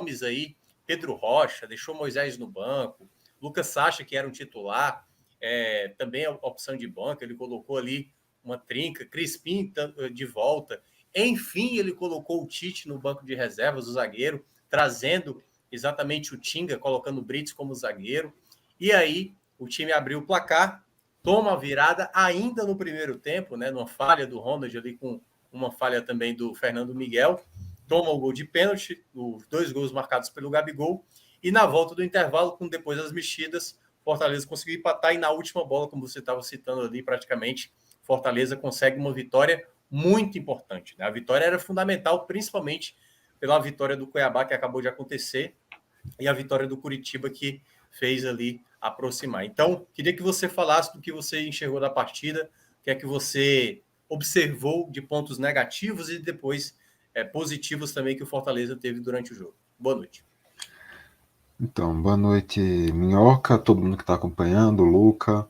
nomes aí, Pedro Rocha, deixou Moisés no banco, Lucas Sacha, que era um titular, também a opção de banco, ele colocou ali uma trinca, Crispim de volta. Enfim, ele colocou o Tite no banco de reservas, o zagueiro, trazendo exatamente o Tinga, colocando o Brits como zagueiro. E aí, o time abriu o placar, toma a virada ainda no primeiro tempo, né, numa falha do Ronald ali com uma falha também do Fernando Miguel, toma o gol de pênalti, os 2 gols marcados pelo Gabigol, e na volta do intervalo, com depois das mexidas, Fortaleza conseguiu empatar, e na última bola, como você estava citando ali, praticamente, Fortaleza consegue uma vitória muito importante, né? A vitória era fundamental, principalmente pela vitória do Cuiabá, que acabou de acontecer, e a vitória do Curitiba, que fez ali aproximar. Então, queria que você falasse do que você enxergou da partida, o que é que você observou de pontos negativos e depois positivos também que o Fortaleza teve durante o jogo. Boa noite. Então, boa noite, Minhoca, todo mundo que está acompanhando, Luca,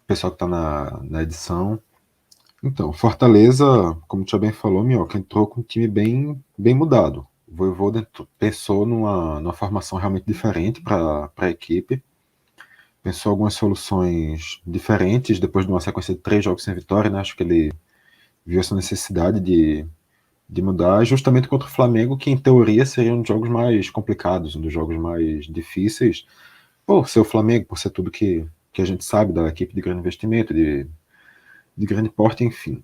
pessoal que está na edição. Então, Fortaleza, como o Tia bem falou, Minhoca, entrou com um time bem mudado. O Vojvoda pensou numa formação realmente diferente para a equipe, pensou algumas soluções diferentes depois de uma sequência de 3 jogos sem vitória, né? Acho que ele viu essa necessidade de mudar, justamente contra o Flamengo, que em teoria seria um dos jogos mais complicados, um dos jogos mais difíceis, por ser o Flamengo, por ser tudo que a gente sabe da equipe de grande investimento, de grande porte, enfim.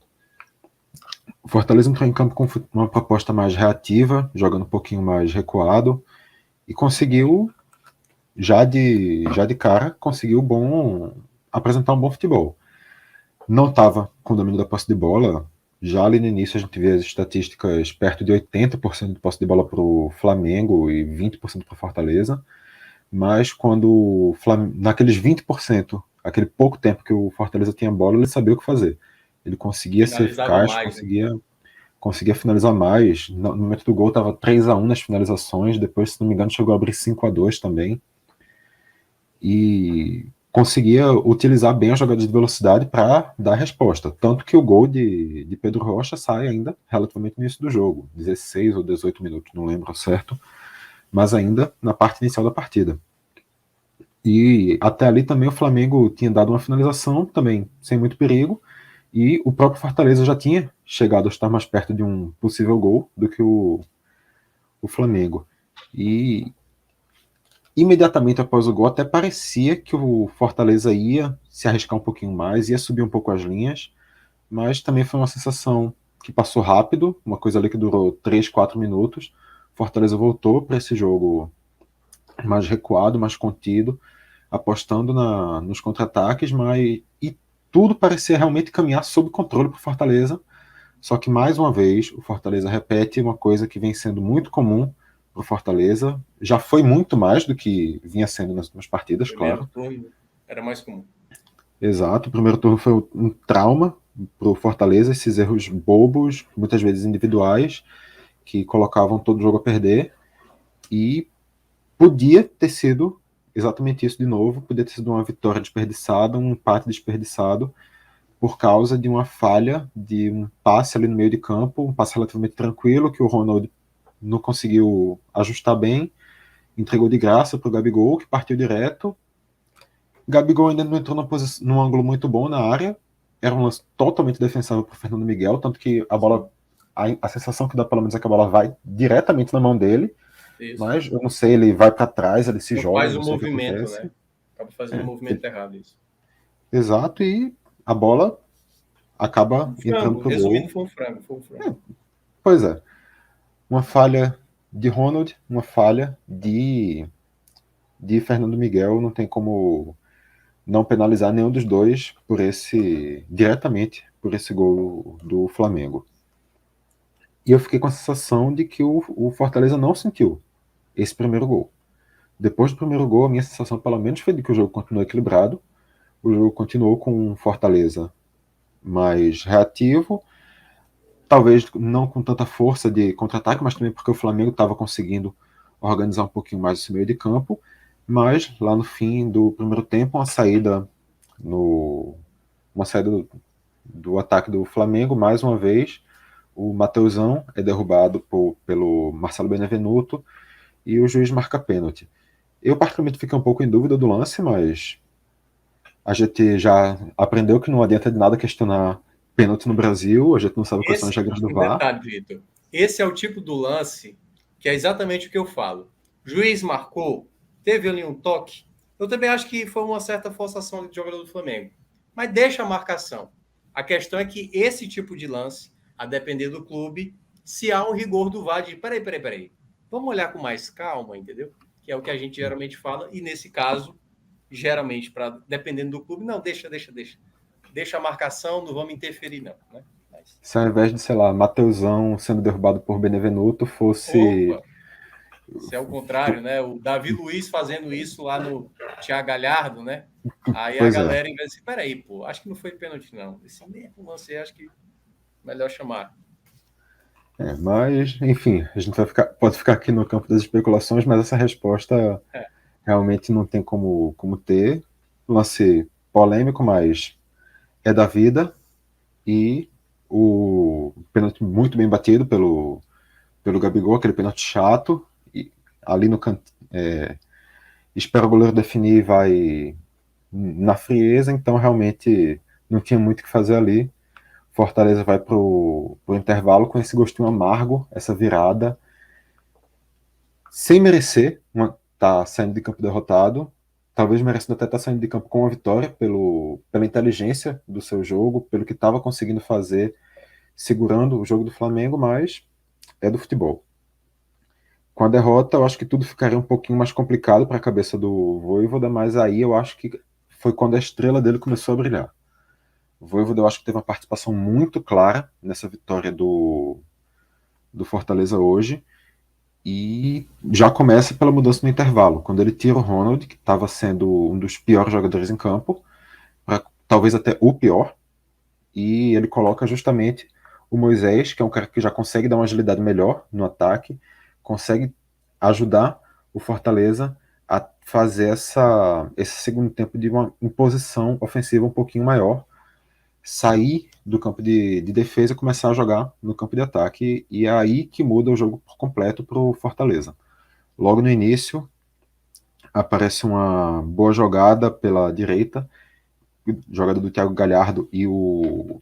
O Fortaleza entrou em campo com uma proposta mais reativa, jogando um pouquinho mais recuado, e conseguiu, já de cara, conseguiu apresentar um bom futebol. Não estava com o domínio da posse de bola. Já ali no início a gente vê as estatísticas perto de 80% de posse de bola para o Flamengo e 20% para o Fortaleza. Mas quando naqueles 20%, aquele pouco tempo que o Fortaleza tinha bola, ele sabia o que fazer. Ele conseguia ser eficaz, mais, conseguia finalizar mais. No momento do gol estava 3-1 nas finalizações, depois, se não me engano, chegou a abrir 5-2 também. E conseguia utilizar bem as jogadas de velocidade para dar resposta. Tanto que o gol de Pedro Rocha sai ainda relativamente no início do jogo, 16 ou 18 minutos, não lembro certo, mas ainda na parte inicial da partida. E até ali também o Flamengo tinha dado uma finalização também sem muito perigo, e o próprio Fortaleza já tinha chegado a estar mais perto de um possível gol do que o Flamengo. E imediatamente após o gol, até parecia que o Fortaleza ia se arriscar um pouquinho mais, ia subir um pouco as linhas, mas também foi uma sensação que passou rápido, uma coisa ali que durou 3, 4 minutos. Fortaleza voltou para esse jogo mais recuado, mais contido, apostando nos contra-ataques, e tudo parecia realmente caminhar sob controle para o Fortaleza. Só que, mais uma vez, o Fortaleza repete uma coisa que vem sendo muito comum para o Fortaleza. Já foi muito mais do que vinha sendo nas últimas partidas, claro. Turno era mais comum. Exato, o primeiro turno foi um trauma para o Fortaleza, esses erros bobos, muitas vezes individuais, que colocavam todo o jogo a perder. E podia ter sido exatamente isso de novo, podia ter sido uma vitória desperdiçada, um empate desperdiçado, por causa de uma falha de um passe ali no meio de campo, um passe relativamente tranquilo, que o Ronald não conseguiu ajustar bem, entregou de graça para o Gabigol, que partiu direto. Gabigol ainda não entrou num ângulo muito bom na área, era um lance totalmente defensável para o Fernando Miguel, tanto que a bola, a sensação que dá pelo menos é que a bola vai diretamente na mão dele. Isso. Mas eu não sei, ele vai para trás, ele se joga, faz o movimento, né? Acaba fazendo o movimento errado, isso. Exato, e a bola acaba entrando pro gol. Resumindo, foi um frango. Pois é. Uma falha de Ronald, uma falha de Fernando Miguel, não tem como não penalizar nenhum dos dois diretamente por esse gol do Flamengo. E eu fiquei com a sensação de que o Fortaleza não sentiu esse primeiro gol. Depois do primeiro gol, a minha sensação, pelo menos, foi de que o jogo continuou equilibrado. O jogo continuou com o Fortaleza mais reativo, talvez não com tanta força de contra-ataque, mas também porque o Flamengo estava conseguindo organizar um pouquinho mais esse meio de campo. Mas lá no fim do primeiro tempo, uma saída do ataque do Flamengo, mais uma vez, o Mateusão é derrubado pelo Marcelo Benevenuto, e o juiz marca pênalti. Eu particularmente fiquei um pouco em dúvida do lance, mas a gente já aprendeu que não adianta de nada questionar pênalti no Brasil, a gente não sabe quais são as regras do Um VAR. detalhe, Vitor. Esse é o tipo do lance que é exatamente o que eu falo. Juiz marcou, teve ali um toque. Eu também acho que foi uma certa forçação de jogador do Flamengo. Mas deixa a marcação. A questão é que esse tipo de lance, a depender do clube, se há um rigor do VAR de peraí. Vamos olhar com mais calma, entendeu? Que é o que a gente geralmente fala. E nesse caso, geralmente, dependendo do clube, não, deixa. Deixa a marcação, não vamos interferir, não. Né? Mas... Se ao invés de, sei lá, Mateusão sendo derrubado por Benevenuto, fosse. Opa! Se é o contrário, né? O Davi Luiz fazendo isso lá no Thiago Galhardo, né? Aí a Pois é. galera, em vez de peraí, pô, acho que não foi pênalti, não. Esse mesmo lance, acho que melhor chamar. Mas, enfim, a gente pode ficar aqui no campo das especulações, mas essa resposta É. realmente não tem como ter. Lance polêmico, mas é da vida. E o pênalti muito bem batido pelo Gabigol, aquele pênalti chato. E ali no canto, espera o goleiro definir e vai na frieza, então realmente não tinha muito o que fazer ali. Fortaleza vai pro intervalo com esse gostinho amargo, essa virada, sem merecer tá saindo de campo derrotado, talvez merecendo até estar saindo de campo com uma vitória pela inteligência do seu jogo, pelo que estava conseguindo fazer, segurando o jogo do Flamengo, mas é do futebol. Com a derrota, eu acho que tudo ficaria um pouquinho mais complicado para a cabeça do Vojvoda, mas aí eu acho que foi quando a estrela dele começou a brilhar. O Vojvoda, eu acho que teve uma participação muito clara nessa vitória do Fortaleza hoje, e já começa pela mudança no intervalo, quando ele tira o Ronald, que estava sendo um dos piores jogadores em campo, para talvez até o pior, e ele coloca justamente o Moisés, que é um cara que já consegue dar uma agilidade melhor no ataque, consegue ajudar o Fortaleza a fazer esse segundo tempo de uma imposição ofensiva um pouquinho maior, sair do campo de defesa e começar a jogar no campo de ataque, e é aí que muda o jogo por completo para o Fortaleza. Logo no início, aparece uma boa jogada pela direita, jogada do Thiago Galhardo, e o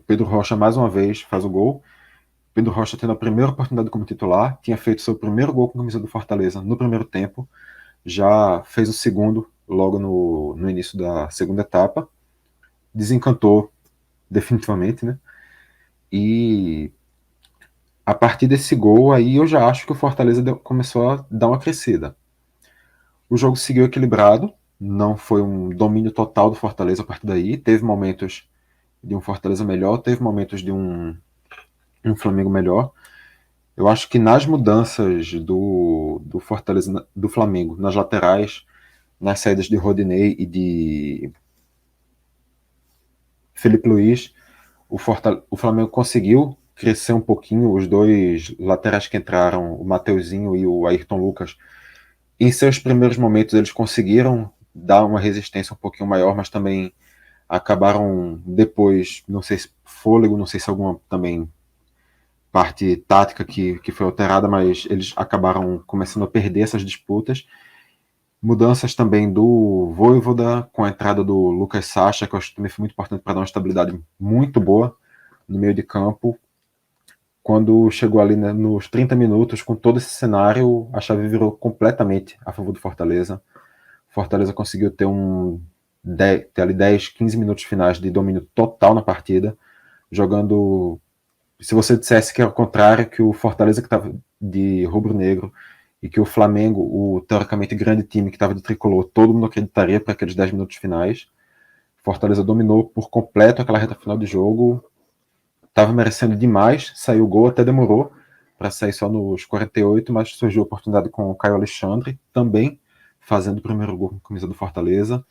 Pedro Rocha mais uma vez faz o gol. Pedro Rocha tendo a primeira oportunidade como titular, tinha feito seu primeiro gol com a camisa do Fortaleza no primeiro tempo, já fez o segundo logo no início da segunda etapa, desencantou definitivamente, né? E a partir desse gol aí eu já acho que o Fortaleza começou a dar uma crescida. O jogo seguiu equilibrado, não foi um domínio total do Fortaleza a partir daí, teve momentos de um Fortaleza melhor, teve momentos de um Flamengo melhor. Eu acho que nas mudanças do Fortaleza, do Flamengo, nas laterais, nas saídas de Rodinei e de Felipe Luiz, o Flamengo conseguiu crescer um pouquinho. Os dois laterais que entraram, o Mateuzinho e o Ayrton Lucas, em seus primeiros momentos eles conseguiram dar uma resistência um pouquinho maior, mas também acabaram depois, não sei se fôlego, não sei se alguma também parte tática que foi alterada, mas eles acabaram começando a perder essas disputas. Mudanças também do Vojvoda, com a entrada do Lucas Sacha, que eu acho que também foi muito importante para dar uma estabilidade muito boa no meio de campo. Quando chegou ali, né, nos 30 minutos, com todo esse cenário, a chave virou completamente a favor do Fortaleza. Fortaleza conseguiu ter ali 10, 15 minutos finais de domínio total na partida, jogando. Se você dissesse que era o contrário, que o Fortaleza que estava de rubro-negro e que o Flamengo, o teoricamente grande time que estava de tricolor, todo mundo acreditaria para aqueles 10 minutos finais. Fortaleza dominou por completo aquela reta final de jogo, estava merecendo demais, saiu o gol, até demorou para sair só nos 48, mas surgiu a oportunidade com o Caio Alexandre, também fazendo o primeiro gol com a camisa do Fortaleza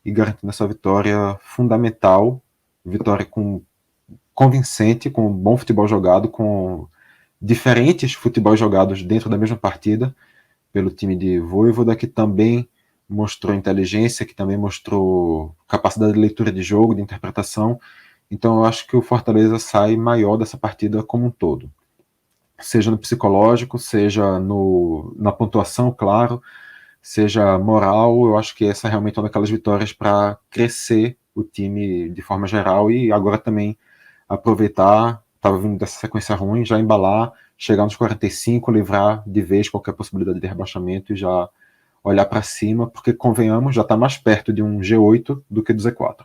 e garantindo essa vitória fundamental, vitória convincente, com um bom futebol jogado, com diferentes futebol jogados dentro da mesma partida, pelo time de Vojvoda, que também mostrou inteligência, que também mostrou capacidade de leitura de jogo, de interpretação. Então eu acho que o Fortaleza sai maior dessa partida como um todo. seja no psicológico, seja na pontuação, claro, seja moral. Eu acho que essa realmente é uma daquelas vitórias para crescer o time de forma geral e agora também aproveitar, estava vindo dessa sequência ruim, já embalar, chegar nos 45, livrar de vez qualquer possibilidade de rebaixamento e já olhar para cima, porque convenhamos, já está mais perto de um G8 do que do Z4.